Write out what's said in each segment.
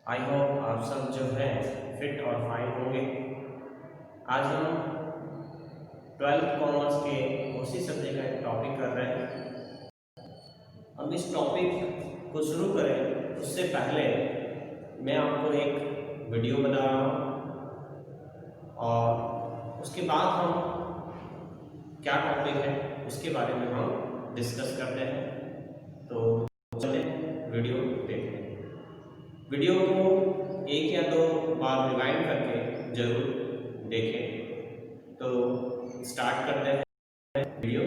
I hope आप सब जो है फिट और फाइन होंगे। आज हम 12th कॉमर्स के उसी सब्जेक्ट का एक टॉपिक कर रहे हैं। हम इस टॉपिक को शुरू करें उससे पहले मैं आपको एक वीडियो बता रहा हूँ और उसके बाद हम क्या टॉपिक है उसके बारे में हम डिस्कस करते हैं। तो चलिए वीडियो देखते हैं। वीडियो को एक या दो बार रिवाइंड करके जरूर देखें। तो स्टार्ट करते हैं video.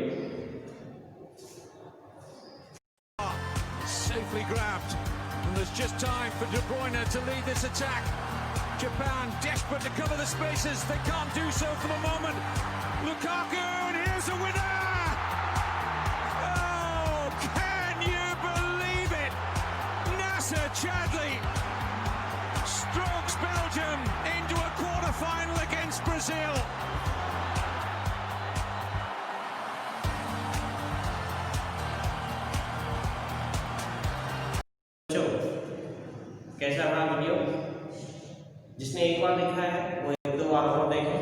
Safely grabbed, and there's just time for De Bruyne to lead this attack. Japan desperate to cover the spaces. They can't do so for the moment. Lukaku, and here's a winner! Oh, can you believe it? Nasser Chadli strokes Belgium into a quarter-final against Brazil. कैसा रहा video? जिसने एक बार देखा है वो एक दो बार और देखे।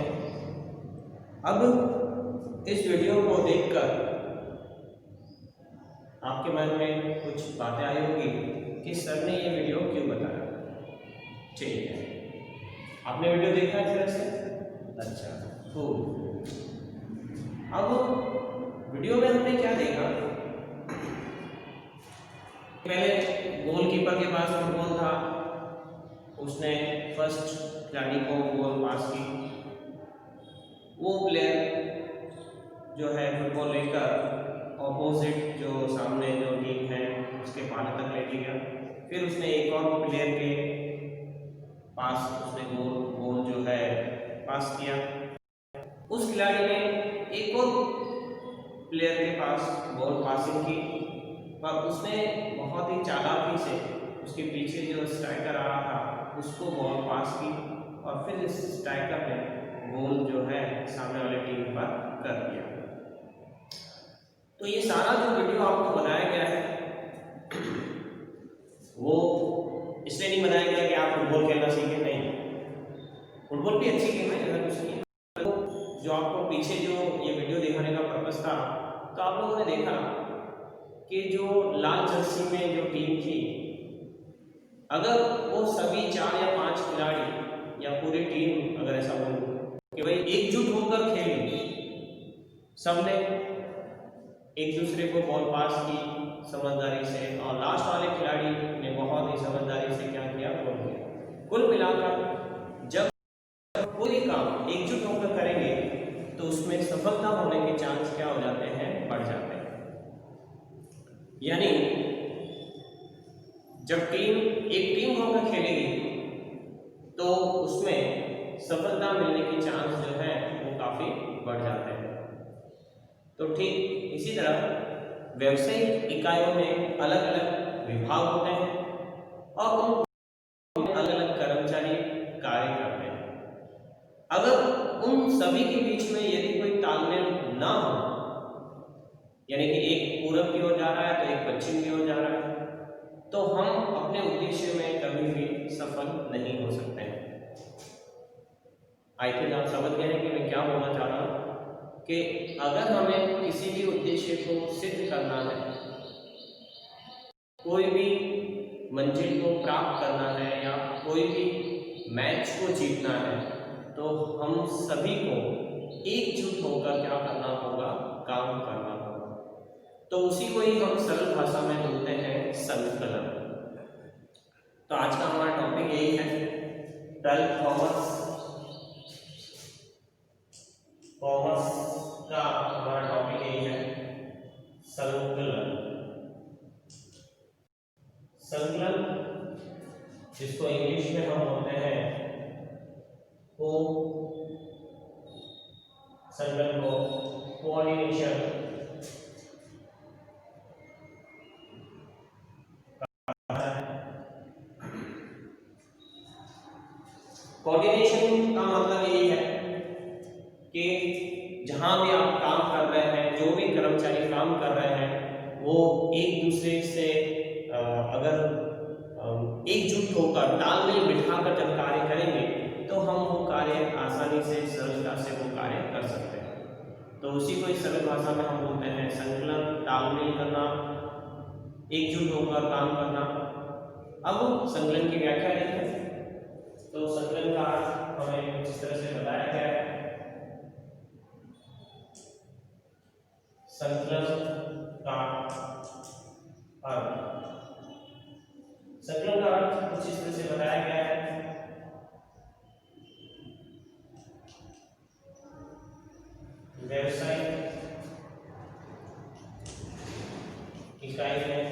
अब इस वीडियो को देखकर आपके मन में कुछ बातें आई होगी कि सर ने ये वीडियो क्यों बताया। ठीक है, आपने वीडियो देखा है फिर से? अच्छा, खूब। अब वीडियो में हमने क्या देखा? पहले गोलकीपर के पास फुटबॉल था, उसने फर्स्ट खिलाड़ी को बॉल पास की। वो प्लेयर जो है फुटबॉल लेकर ऑपोजिट जो सामने जो टीम है उसके पाले तक लेके गया। फिर उसने एक और प्लेयर के पास उसने बॉल जो है पास किया। उस खिलाड़ी ने एक और प्लेयर के पास बॉल पासिंग की और उसने बहुत ही चालाकी से उसके पीछे जो स्ट्राइकर आ रहा था उसको बॉल पास की और फिर इस स्ट्राइकर ने गोल जो है सामने वाले टीम पर कर दिया। तो ये सारा जो वीडियो आपको बनाया गया है वो इसलिए नहीं बनाया गया कि आप फुटबॉल खेलना सीखें, नहीं। फुटबॉल भी अच्छी गेम है, ऐसा कुछ नहीं है। तो जो आपको पीछे जो ये वीडियो दिखाने का पर्पस था, तो आप लोगों ने देखा कि जो लाल जर्सी में जो टीम थी, अगर वो सभी 4 या 5 खिलाड़ी या पूरी टीम अगर ऐसा बोलूं कि भाई एकजुट होकर खेली, सबने एक दूसरे को बॉल पास की समझदारी से और लास्ट वाले खिलाड़ी ने बहुत ही समझदारी से क्या किया, गोल किया। कुल मिलाकर जब पूरी काम एकजुट होकर करेंगे तो उसमें सफलता होने के चांस क्या हो जाते हैं, बढ़ जाते हैं। यानी जब एक टीम होकर खेलेगी तो उसमें सफलता मिलने के चांस जो है वो काफी बढ़ जाते हैं। तो ठीक इसी तरह व्यवसायिक इकाइयों में अलग अलग विभाग होते हैं और उन अलग अलग कर्मचारी कार्य करते हैं। अगर उन सभी के बीच में यदि कोई तालमेल ना हो, यानी कि एक पूरब की ओर जा रहा है तो एक पश्चिम की ओर जा रहा है, तो हम अपने उद्देश्य में कभी भी सफल नहीं हो सकते हैं। आई थिंक आप समझ गए हैं कि मैं क्या बोलना चाह रहा हूं कि अगर हमें किसी भी उद्देश्य को सिद्ध करना है, कोई भी मंजिल को प्राप्त करना है या कोई भी मैच को जीतना है, तो हम सभी को एकजुट होकर क्या करना होगा, काम करना होगा। तो उसी को ही हम सरल भाषा में बोलते हैं संकलन। तो आज का हमारा टॉपिक यही है, 12th कॉमर्स का हमारा टॉपिक यही है, संकलन। संकलन जिसको इंग्लिश में हम बोलते हैं संकलन को कोऑर्डिनेशन। कोऑर्डिनेशन का मतलब यही है कि जहां भी आप काम कर रहे हैं, जो भी कर्मचारी काम कर रहे हैं, वो एक दूसरे से अगर एकजुट होकर तालमेल बिठाकर जब कार्य करेंगे तो हम वो कार्य आसानी से सरलता से वो कार्य कर सकते हैं। तो उसी को इस सरल भाषा में हम बोलते हैं संकलन, तालमेल करना, एकजुट होकर काम करना। अब संकलन की व्याख्या देखें तो संकलन का अर्थ हमें इस तरह से बताया गया है। संकलन का अर्थ, संकलन का अर्थ कुछ इस तरह से बताया गया है। व्यावसायिक इकाई में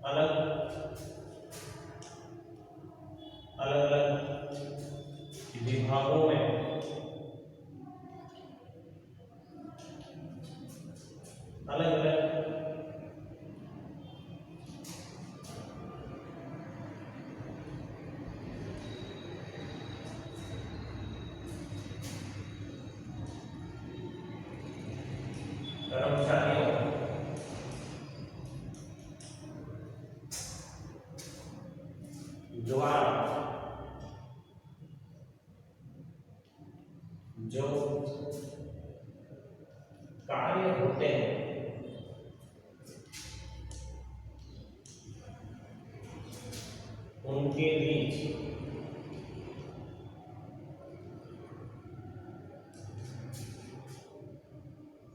अलग अलग विभागों में अलग अलग कर्मचारियों द्वारा जो कार्य होते हैं उनके बीच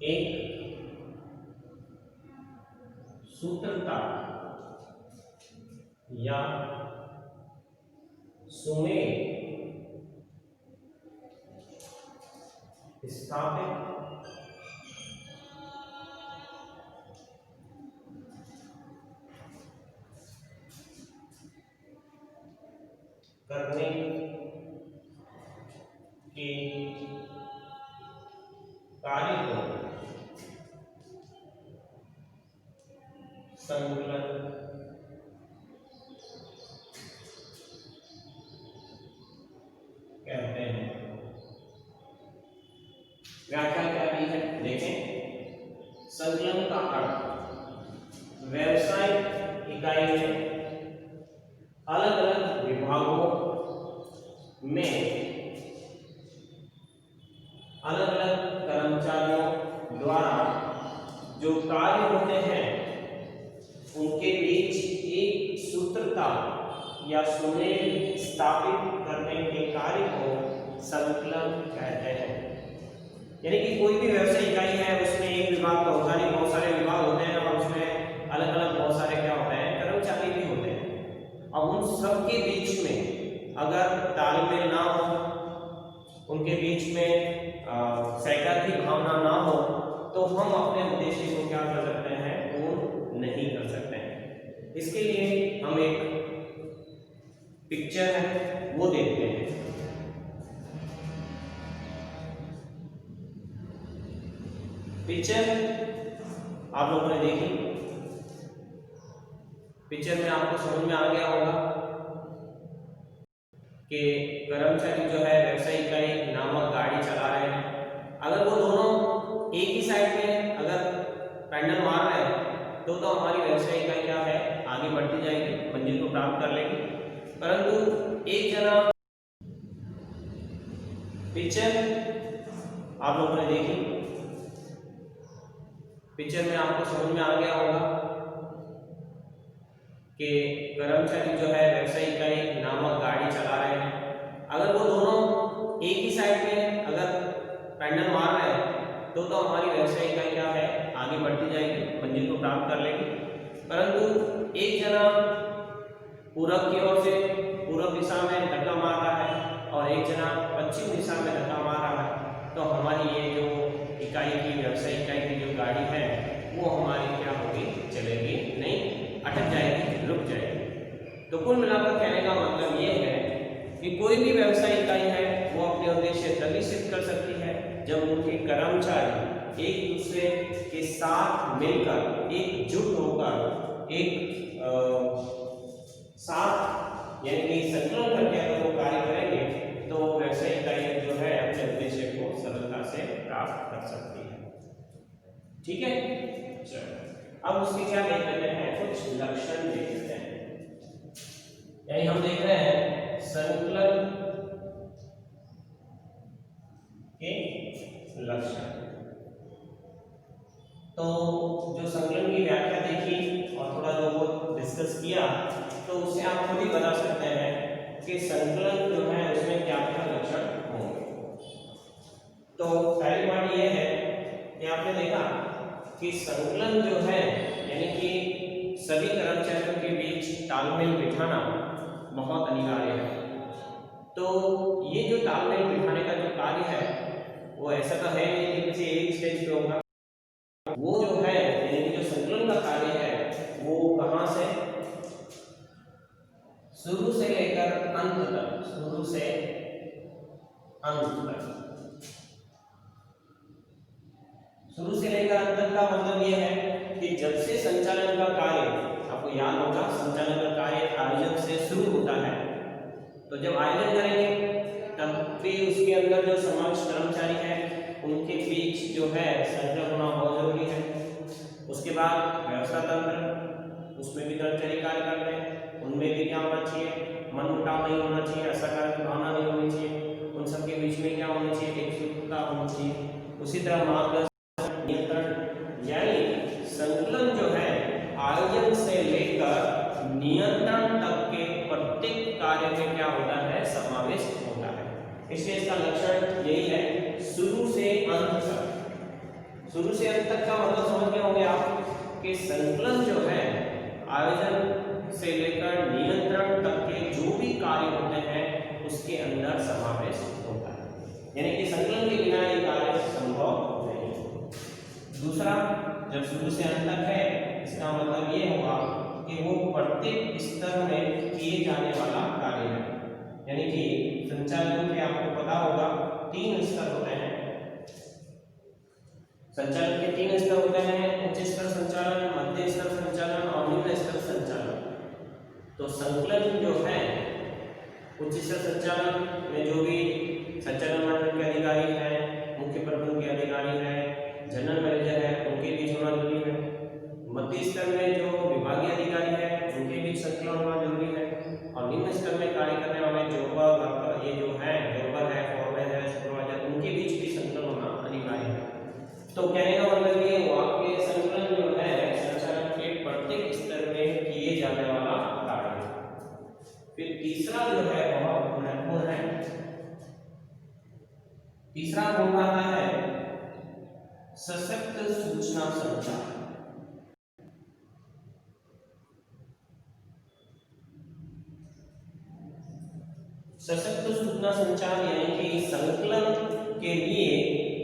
एक सूत्रता या सुमेल स्थापित करने के कार्य को संकलन कहते हैं। व्याख्या क्या दी है देखें। संकलन का अर्थ व्यवसायिक इकाई में अलग अलग विभागों में अलग अलग कर्मचारियों द्वारा जो कार्य होते हैं उनके बीच एक सूत्रता या सुमेल स्थापित करने के कार्य को संकलन कहते हैं। यानी कि कोई भी व्यवसाय इकाई है उसमें एक विभाग का होता नहीं, बहुत सारे विभाग होते हैं और उसमें अलग अलग बहुत सारे क्या होते हैं कर्मचारी भी होते हैं। अब उन सब के बीच में अगर तालमेल ना हो, उनके बीच में सहकार की भावना ना हो तो हम अपने उद्देश्य को क्या कर सकते हैं पूर्ण नहीं कर सकते हैं। इसके लिए हम एक पिक्चर है वो देखते हैं। पिक्चर आप लोगों ने देखी, पिक्चर में आपको समझ में आ गया होगा कि कर्मचारी जो है व्यवसायिक इकाई नामक गाड़ी चला रहे हैं। अगर वो दोनों एक ही साइड में अगर पैडल मार रहे हैं तो हमारी व्यवसायिक इकाई क्या है आगे बढ़ती जाएगी, मंजिल को प्राप्त कर लेगी। परंतु एक जना पिक्चर आप लोगों ने देखी, पिक्चर में आपको समझ में आ गया होगा कि कर्मचारी जो है व्यवसायिक इकाई नामक गाड़ी चला रहे हैं। अगर वो दोनों एक ही साइड में अगर पैडल मार रहे हैं तो हमारी व्यवसायिक इकाई क्या है आगे बढ़ती जाएगी, मंजिल को प्राप्त कर लेगी। परंतु एक जना पूरब की ओर से पूरब दिशा में धक्का मार रहा है और एक जना पश्चिम दिशा में धक्का मार रहा है, तो हमारी ये जो इकाई की व्यवसायिक इकाई की जो गाड़ी है वो हमारी क्या होगी चलेगी नहीं, अटक जाएगी, रुक जाएगी। तो कुल मिलाकर कहने का मतलब ये है कि कोई भी व्यवसायिक इकाई है वो अपने उद्देश्य तभी सिद्ध कर सकती है जब उनके कर्मचारी एक दूसरे के साथ मिलकर एकजुट होकर एक साथ यानी कि संकलन करके अगर वो कार्य करेंगे तो व्यवसायिक इकाई जो है अपने उद्देश्य को सरलता से प्राप्त कर सकती है। ठीक है, चलो अब उसके क्या देख लेते हैं, कुछ लक्षण देख लेते हैं। यानी हम देख रहे हैं संकलन के लक्षण। तो जो संकलन की व्याख्या देखी और थोड़ा जो वो डिस्कस किया, तो उससे आप खुद ही बता सकते हैं कि संकलन जो है उसमें क्या क्या लक्षण होंगे। तो पहली बात ये है कि आपने देखा कि संकलन जो है यानी कि सभी कर्मचारियों के बीच तालमेल बिठाना बहुत अनिवार्य है। तो ये जो तालमेल बिठाने का जो कार्य है वो ऐसा तो है नहीं कि किसी एक स्टेज पे होगा। वो जो है यानी कि जो संकलन का कार्य है वो कहां से, शुरू से लेकर अंत तक, शुरू से अंत तक, शुरू से लेकर अंत तक का मतलब ये है कि जब से संचालन का कार्य, आपको याद होगा संचालन का कार्य आयोजन से शुरू होता है, तो जब आयोजन करेंगे तब भी उसके अंदर जो समाज कर्मचारी है उनके बीच जो है संकलन होना बहुत जरूरी है। उसके बाद व्यवस्था तंत्र, उसमें भी कर्मचारी कार्य करते हैं, उनमें भी क्या होना चाहिए, मनमुटाव नहीं होना चाहिए, असहकार की भावना नहीं होनी चाहिए, उन सबके बीच में क्या होना चाहिए, एकजुटता होनी चाहिए। उसी तरह मार्गदर्शन, नियंत्रण, यानी संकलन जो है आयोजन से लेकर नियंत्रण तक के प्रत्येक कार्य में क्या होता है, समावेश होता है। इसलिए इसका लक्षण यही है, शुरू से अंत तक। शुरू से अंत तक का मतलब समझ गए होंगे आप कि संकलन जो है आयोजन से लेकर नियंत्रण तक के जो भी कार्य होते हैं उसके अंदर समावेश होता है, यानी कि संकलन के बिना ये कार्य संभव नहीं। दूसरा, जब शुरू से अंत तक है इसका मतलब ये होगा कि वो प्रत्येक स्तर में किए जाने वाला कार्य है। यानी कि संचालन के आपको पता होगा 3 स्तर होते हैं। संचालन के 3 स्तर होते हैं, उच्च स्तर संचालन, मध्य स्तर संचालन और निम्न स्तर संचालन। तो संकलन जो है उच्च स्तर संचालन में जो भी संचालन मंडल के अधिकारी हैं, मुख्य प्रबंधन के अधिकारी हैं, जनरल मैनेजर है, उनके बीच होना जरूरी है। मध्य स्तर में जो विभागीय अधिकारी है उनके बीच संकलन होना जरूरी है। और निम्न स्तर में कार्य करने वाले जोबर, ये जो है जोबर है, फॉरमैन है, सुपरवाइजर, उनके बीच भी संकलन होना अनिवार्य है। तो कहने का मतलब ये हुआ कि संकलन जो है संचालन के प्रत्येक स्तर में किए जाने वाला कार्य है। फिर तीसरा जो है बहुत महत्वपूर्ण है, तीसरा गुण आता है सशक्त सूचना संचार। सशक्त सूचना संचार यानी कि संकलन के लिए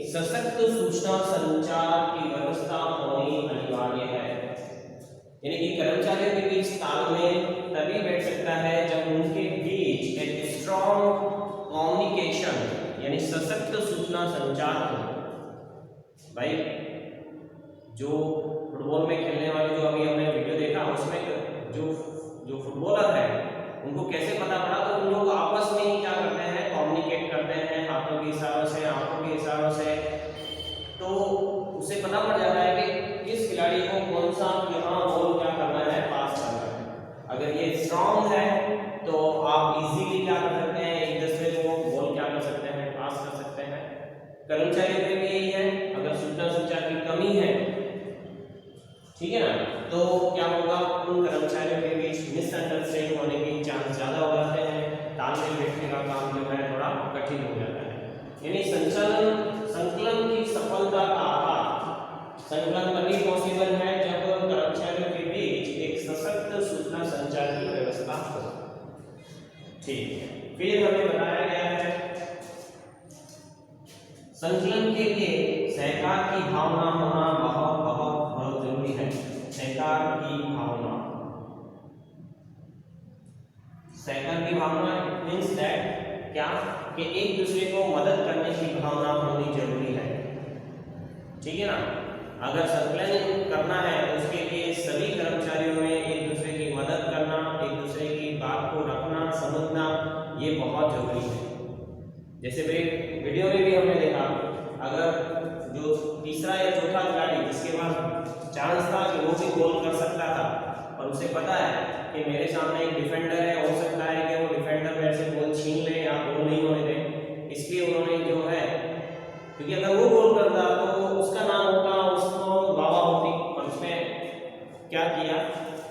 सशक्त सूचना संचार की व्यवस्था होनी अनिवार्य है। यानी कि कर्मचारियों के बीच तालमेल तभी बैठ सकता है जब उनके बीच एक स्ट्रॉन्ग कम्युनिकेशन यानी सशक्त सूचना संचार हो। भाई जो फुटबॉल में खेलने वाले जो अभी हमने वीडियो देखा उसमें जो फुटबॉलर है उनको कैसे पता पड़ा, तो उन लोग आपस में ही क्या करते हैं, कम्युनिकेट करते हैं हाथों के इशारों से, आंखों के इशारों से। तो उसे पता पड़ जाता है कि किस खिलाड़ी को कौन सा यहाँ बॉल क्या करना है, पास करना है। अगर ये स्ट्रॉन्ग है तो आप इजीली क्या कर सकते हैं, एक दूसरे को बॉल क्या कर सकते हैं, पास कर सकते हैं। कर्मचारियों में भी यही है, अगर सूचना संचार की कमी है, ठीक है ना, तो क्या होगा, उन कर्मचारियों के बीच मिसअंडरस्टैंडिंग होने के चांस ज्यादा हो जाते हैं, तालमेल बैठने का काम जो है थोड़ा कठिन हो जाता है। यानी संकलन की सफलता का आधार, संकलन तभी पॉसिबल है जब कर्मचारियों के बीच एक सशक्त सूचना संचार की व्यवस्था हो। ठीक है, फिर हमें बताया गया है संकलन के लिए सहकार की भावना होना बहुत बहुत बहुत जरूरी है। सहकार की भावना, सहकार की भावना मीन्स दैट क्या कि एक दूसरे को मदद करने की भावना होनी जरूरी है। ठीक है ना, अगर संकलन करना है तो उसके लिए सभी कर्मचारियों में एक दूसरे की मदद करना, एक दूसरे की बात को रखना, समझना, ये बहुत जरूरी है। जैसे वीडियो में भी हमने देखा, अगर जो तीसरा या चौथा खिलाड़ी जिसके पास चांस था कि वो भी और उसे पता है कि मेरे सामने एक डिफेंडर है, हो सकता है कि वो डिफेंडर मेरे से बॉल छीन ले या गोल नहीं होने दे, इसलिए उन्होंने जो है, क्योंकि अगर वो गोल करता तो उसका नाम होता, उसको वाह होती, और उसने क्या किया,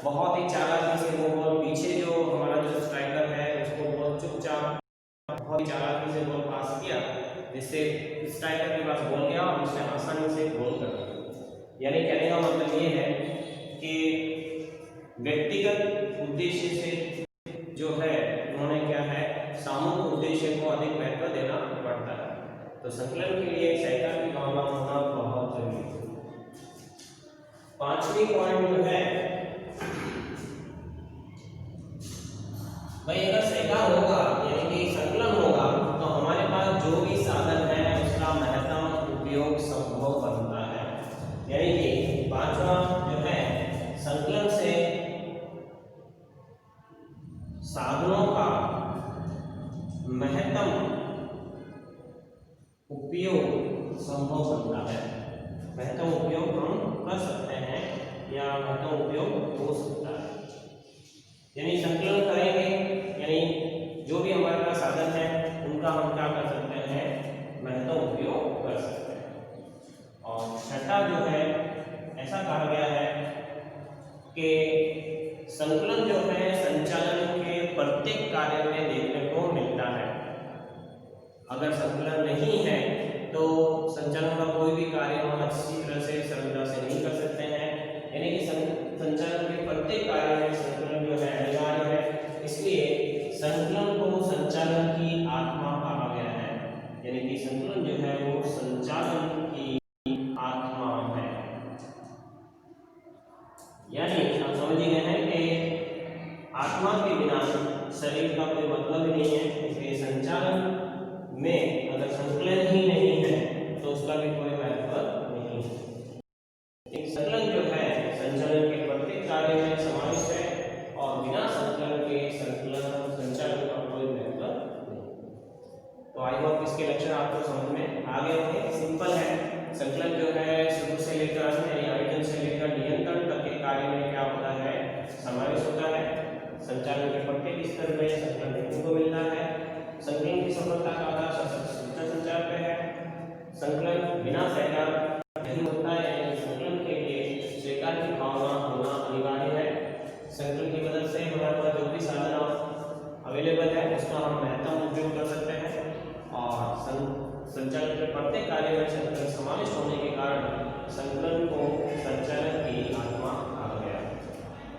बहुत ही चालाकी से वो बॉल पीछे जो हमारा जो स्ट्राइकर है उसको बॉल चुपचाप बहुत ही चालाकी से बॉल पास किया, जिससे स्ट्राइकर के पास बॉल गया और उसने आसानी से गोल कर दिया। यानी कहने का मतलब ये है कि व्यक्तिगत उद्देश्य से जो है उन्होंने क्या है, सामूहिक उद्देश्य को अधिक महत्व देना पड़ता है। तो संकलन के लिए सहकार की भावना होना बहुत जरूरी है। पांचवी पॉइंट जो है भाई, अगर सहकार होगा यानी कि संकलन होगा तो हमारे पास जो भी साधन है उसका महत्तम उपयोग संभव बनता है। यानी कि पांचवा जो है, संकलन से साधनों का महत्तम उपयोग संभव बनता है। महत्तम उपयोग हम कर सकते हैं या महत्तम उपयोग हो सकता है। यानी संकलन करेंगे यानी जो भी हमारे पास साधन है उनका हम क्या कर सकते हैं, महत्तम उपयोग कर सकते हैं। और छठा जो है, ऐसा कहा गया है कि संकलन जो है संचालन के प्रत्येक कार्य में देखने को मिलता है। अगर संकलन नहीं है तो संचालन का कोई भी कार्य हम अच्छी तरह से सरलता से नहीं कर सकते हैं। यानी कि संचालन के प्रत्येक कार्य में संकलन जो है अनिवार्य है, इसलिए संकलन को संचालन की आत्मा कहा गया है। यानी कि संकलन जो है वो संचालन की आत्मा है। यानी आप समझ गए हैं कि आत्मा के बिना शरीर का कोई मतलब ही नहीं है, इसलिए संचालन में अगर संकलन ही नहीं है तो उसका भी कोई महत्व नहीं है। संकलन जो है संचालन के प्रत्येक कार्य में समाविष्ट है और बिना संकलन के संचालन का कोई महत्व नहीं। तो आई होप इसके लक्षण आपको समझ में आ गए होंगे। सिंपल है, संकलन जो है शुरू से लेकर अंत यानी आयोजन से लेकर नियंत्रण तक के कार्य में क्या होता है, समावेश होता है। संचालन के प्रत्येक स्तर में संकलन देखने को मिलता है। संकलन की सफलता का आधार सूचना संचार पे है। संकलन बिना सहकार नहीं होता है, यानी संकलन के लिए सहकार की भावना होना अनिवार्य है। संकलन की मदद से हमारे पास जो भी साधन अवेलेबल है उसका हम महत्तम उपयोग कर सकते हैं और संचालन के प्रत्येक कार्य में संकलन समाविष्ट होने के कारण संकलन को संचालन की आत्मा कहा गया।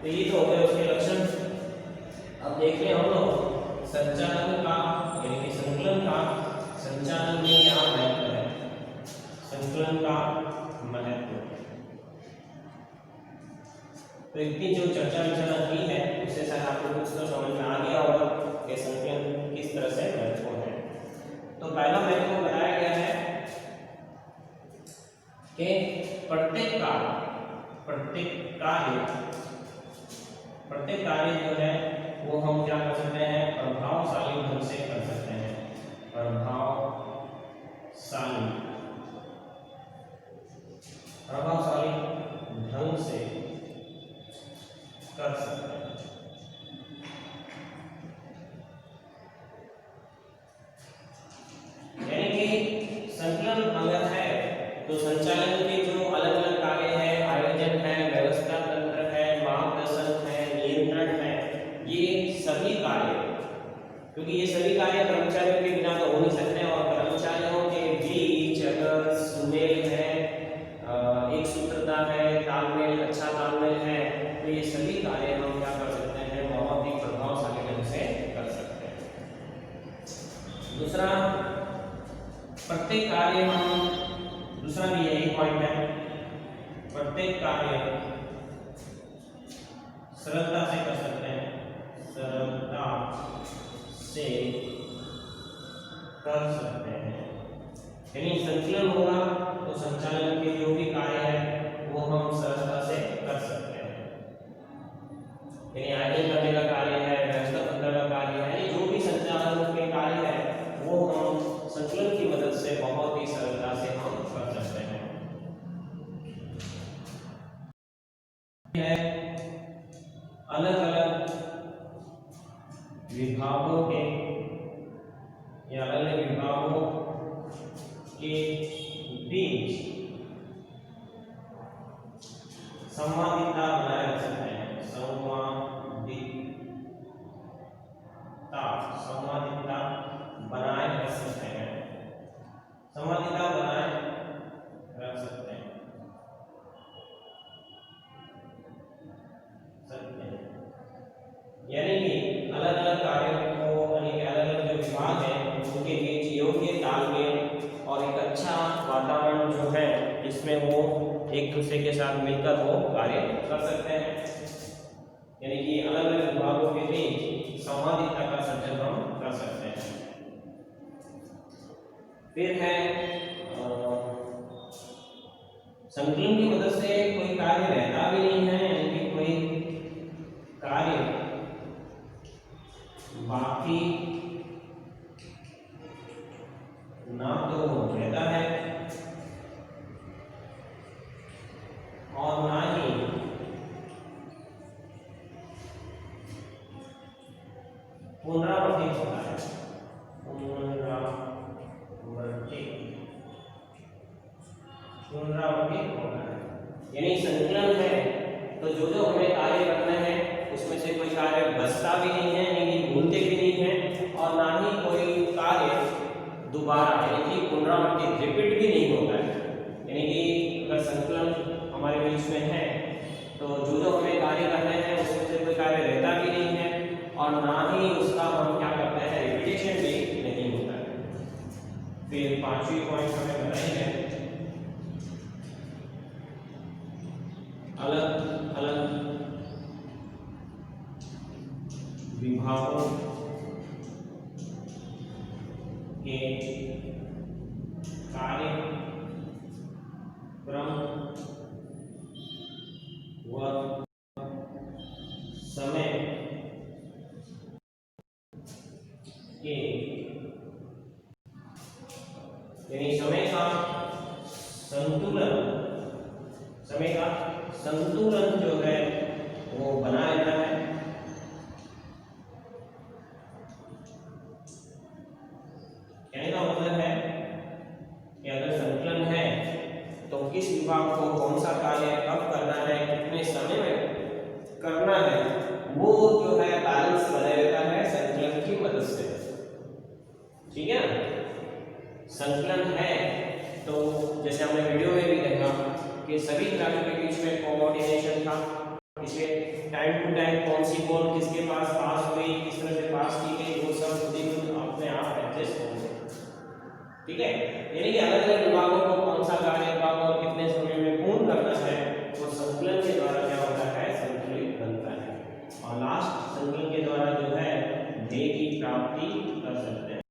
तो ये तो हो गए उसके लक्षण। अब देख लें हम लोग संचालन का यानी कि संकलन का संचालन में क्या महत्व है। संकलन का महत्व तो इतनी जो चर्चा विचारणा की है उससे शायद आपको कुछ तो समझ में आ गया होगा कि संकलन किस तरह से महत्वपूर्ण है। तो पहला महत्व बताया गया है कि प्रत्येक कार्य जो है वो हम क्या कर सकते हैं, प्रभावशाली ढंग से कर सकते हैं। प्रभावशाली ढंग से कर सकते हैं। यानी कि संकलन अगर है तो संचालन के जो अलग अलग कार्य है, आयोजन है, व्यवस्था तंत्र है, मार्गदर्शन है, नियंत्रण है, ये सभी कार्य, क्योंकि ये सभी कार्य कर्मचारियों के बिना तो हो नहीं सकते और कर्मचारियों के बीच अगर सुमेल है, एक सूत्रता है, तालमेल, अच्छा तालमेल है, तो ये सभी कार्य हम क्या कर सकते हैं, बहुत ही प्रभावशाली ढंग से कर सकते हैं। दूसरा, प्रत्येक कार्य हम दूसरा भी यही पॉइंट है, प्रत्येक कार्य सरलता से कर सकते हैं, सरलता से कर सकते हैं। यानी संकलन होगा तो संचालन के जो भी कार्य है वो हम सरलता से कर सकते हैं। यानी आयोजन करने का कार्य है, व्यवस्था तंत्र का कार्य है, जो भी संचालन के कार्य है वो हम संकलन की मदद से बहुत ही सरलता से हम कर सकते हैं। अलग अलग विभागों के या अलग अलग विभागों के बीच संवादिता बनाए रख सकते हैं। संवादिता बनाए रख सकते हैं। संवादिता बनाए रख सकते हैं। यानी कि अलग अलग कार्यों को, यानी कि अलग अलग जो विभाग हैं उनके बीच योग्य तालमेल और एक अच्छा वातावरण जो है जिसमें वो एक दूसरे के साथ मिलकर वो कार्य कर सकते हैं। यानी कि अलग अलग विभागों के बीच संवादिता का सर्जन हम कर सकते हैं। फिर है संकलन की मदद से कोई कार्य रहता भी नहीं है, यानी कि कोई कार्य बाकी ना तो रहता है और ना ही पुनरावृत्ति होता है। पुनरावृत्ति होता है। यानी संकलन है तो जो जो हमें कार्य करना है उसमें से कोई कार्य बचता भी नहीं है, यानी कि भूलते भी नहीं है, और ना ही कोई कार्य दोबारा यानी कि पुनरावृत्ति रिपीट भी नहीं होता है। यानी कि अगर संकलन हमारे बीच में है तो जो जो हमें कार्य करने हैं उसमें से कोई कार्य रहता भी नहीं है और ना ही उसका हम क्या करते हैं रिपीटेशन भी नहीं होता है। फिर पांचवी पॉइंट हमें बताई है अलग अलग विभागों के कार्यक्रम व समय के, यानी समय का संतुलन जो है वो बना रहता है। कहने का मतलब है कि अगर संतुलन है तो किस विभाग को कौन सा कार्य कब करना है, कितने समय में करना है, वो जो है बैलेंस बने रहता है संतुलन की मदद से। ठीक है ना? संतुलन है तो जैसे हमने वीडियो में भी देखा कि सभी खिलाड़ियों के बीच में कोऑर्डिनेशन था, इसलिए टाइम टू टाइम कौन सी बॉल किसके पास हुई, किस तरह से पास की गई, वो सब खुद ही अपने आप एडजस्ट होंगे। ठीक है, यानी कि अलग अलग विभागों को कौन सा कार्य कब और कितने समय में पूर्ण करना है वो संतुलन के द्वारा क्या होता है संतुलित बनता है, और लास्ट संतुलन के द्वारा जो है ध्येय की प्राप्ति कर सकते हैं।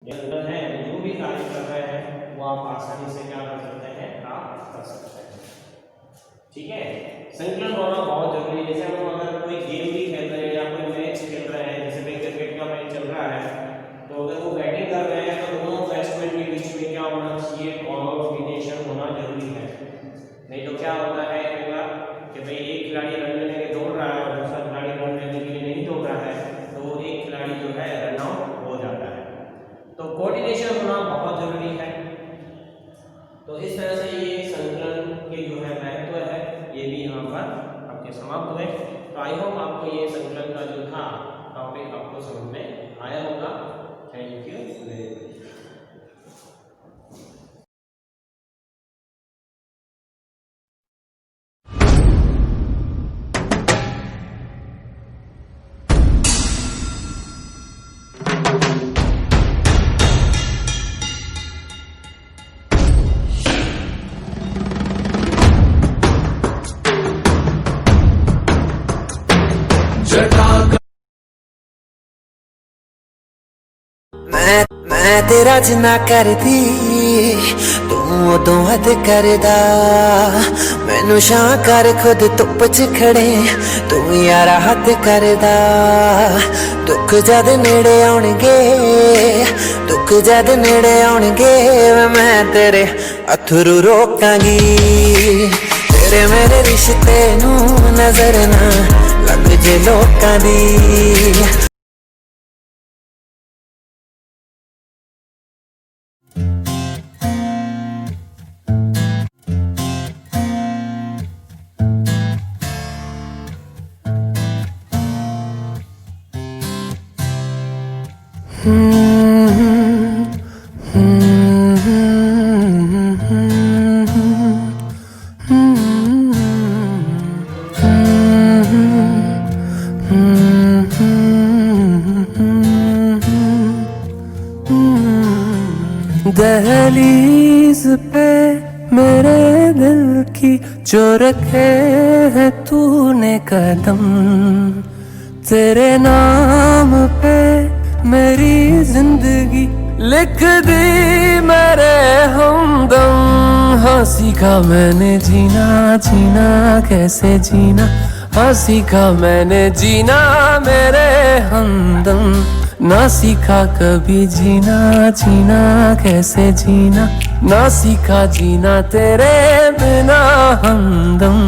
संतुलन है जो भी कार्य कर रहे हैं वो आप आसानी से क्या कर सकते हैं प्राप्त कर सकते हैं। ठीक है, संतुलन होना बहुत जरूरी है। जैसे हम अगर कोई गेम भी खेल रहे हैं या कोई मैच खेल रहे हैं, जैसे भाई क्रिकेट का मैच चल रहा है तो अगर वो बैटिंग कर रहे हैं तो दोनों बैट्समैन के बीच में क्या होना चाहिए कोऑर्डिनेशन होना जरूरी है। नहीं तो क्या होता है कई बार कि भाई एक खिलाड़ी रन लेने के दौड़ रहा है और दूसरा खिलाड़ी रन लेने के लिए नहीं दौड़ रहा है तो वो एक खिलाड़ी जो है रन आउट हो जाता है। तो कोऑर्डिनेशन होना बहुत जरूरी है। तो इस तरह से ये संतुलन के जो है महत्व है ये भी यहाँ पर आपके समाप्त हुए। तो आई होप आपको ये संतुलन का जो था टॉपिक आपको समझ में आया होगा। Thank you very much. मैं तेरा जिन्ना करदी तू उदों हद करदा, मैनू शां कर खुद धुप च खड़े तू यारा हद करदा। दुख जद नेड़े आउणगे मैं तेरे अथरू रोकांगी। तेरे मेरे रिश्ते नू नजर ना लग जे लोकां दी। दहलीज पे मेरे दिल की जो रखे है तूने कदम, तेरे नाम पे मेरी जिंदगी लिख दी मेरे हमदम। हाँ सीखा मैंने जीना, जीना कैसे जीना, हाँ सीखा मैंने जीना मेरे हमदम। ना सीखा कभी जीना, जीना कैसे जीना, ना सीखा जीना तेरे बिना हमदम।